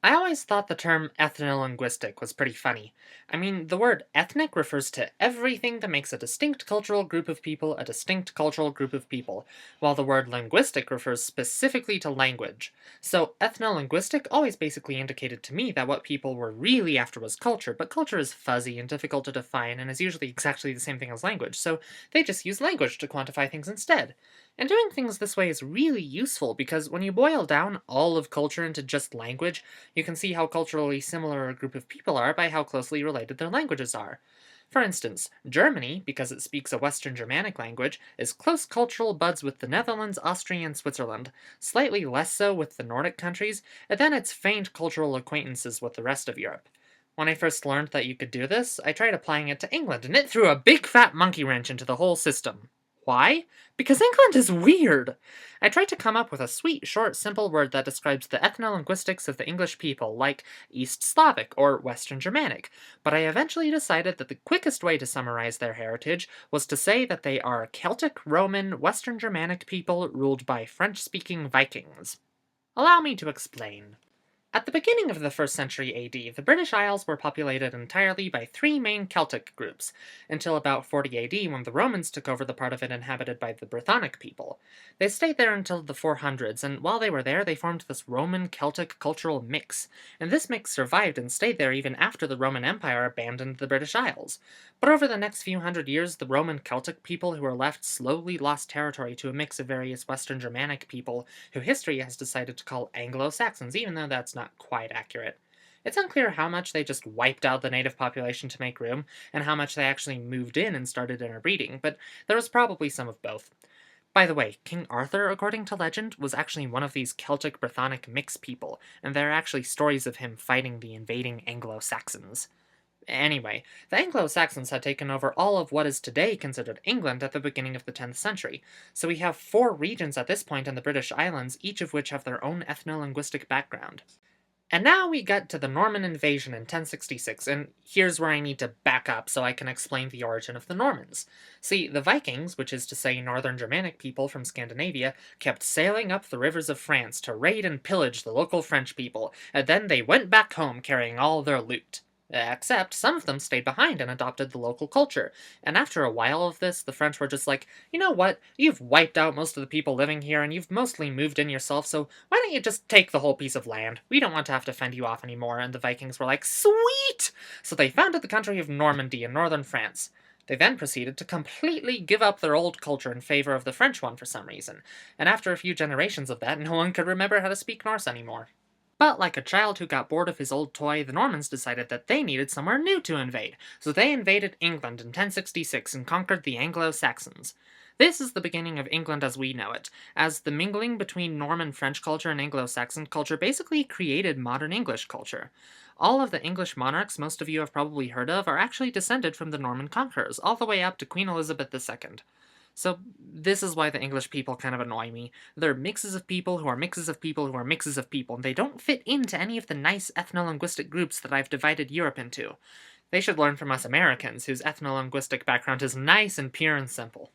I always thought the term ethno-linguistic was pretty funny. I mean, the word ethnic refers to everything that makes a distinct cultural group of people a distinct cultural group of people, while the word linguistic refers specifically to language. So, ethno-linguistic always basically indicated to me that what people were really after was culture, but culture is fuzzy and difficult to define and is usually exactly the same thing as language, so they just use language to quantify things instead. And doing things this way is really useful because when you boil down all of culture into just language, you can see how culturally similar a group of people are by how closely related their languages are. For instance, Germany, because it speaks a Western Germanic language, is close cultural buds with the Netherlands, Austria, and Switzerland, slightly less so with the Nordic countries, and then it's faint cultural acquaintances with the rest of Europe. When I first learned that you could do this, I tried applying it to England, and it threw a big fat monkey wrench into the whole system. Why? Because England is weird! I tried to come up with a sweet, short, simple word that describes the ethno-linguistics of the English people, like East Slavic or Western Germanic, but I eventually decided that the quickest way to summarize their heritage was to say that they are Celtic, Roman, Western Germanic people ruled by French-speaking Vikings. Allow me to explain. At the beginning of the 1st century AD, the British Isles were populated entirely by three main Celtic groups, until about 40 AD when the Romans took over the part of it inhabited by the Brythonic people. They stayed there until the 400s, and while they were there, they formed this Roman-Celtic cultural mix, and this mix survived and stayed there even after the Roman Empire abandoned the British Isles. But over the next few hundred years, the Roman-Celtic people who were left slowly lost territory to a mix of various Western Germanic people, who history has decided to call Anglo-Saxons, even though that's not quite accurate. It's unclear how much they just wiped out the native population to make room, and how much they actually moved in and started interbreeding, but there was probably some of both. By the way, King Arthur, according to legend, was actually one of these Celtic-Brythonic mix people, and there are actually stories of him fighting the invading Anglo-Saxons. Anyway, the Anglo-Saxons had taken over all of what is today considered England at the beginning of the 10th century, so we have four regions at this point in the British Islands, each of which have their own ethno-linguistic background. And now we get to the Norman invasion in 1066, and here's where I need to back up so I can explain the origin of the Normans. See, the Vikings, which is to say northern Germanic people from Scandinavia, kept sailing up the rivers of France to raid and pillage the local French people, and then they went back home carrying all their loot. Except, some of them stayed behind and adopted the local culture, and after a while of this, the French were just like, you know what, you've wiped out most of the people living here, and you've mostly moved in yourself, so why don't you just take the whole piece of land? We don't want to have to fend you off anymore, and the Vikings were like, sweet! So they founded the country of Normandy in northern France. They then proceeded to completely give up their old culture in favor of the French one for some reason, and after a few generations of that, no one could remember how to speak Norse anymore. But like a child who got bored of his old toy, the Normans decided that they needed somewhere new to invade, so they invaded England in 1066 and conquered the Anglo-Saxons. This is the beginning of England as we know it, as the mingling between Norman French culture and Anglo-Saxon culture basically created modern English culture. All of the English monarchs most of you have probably heard of are actually descended from the Norman conquerors, all the way up to Queen Elizabeth II. So this is why the English people kind of annoy me. They're mixes of people who are mixes of people who are mixes of people, and they don't fit into any of the nice ethno-linguistic groups that I've divided Europe into. They should learn from us Americans, whose ethno-linguistic background is nice and pure and simple.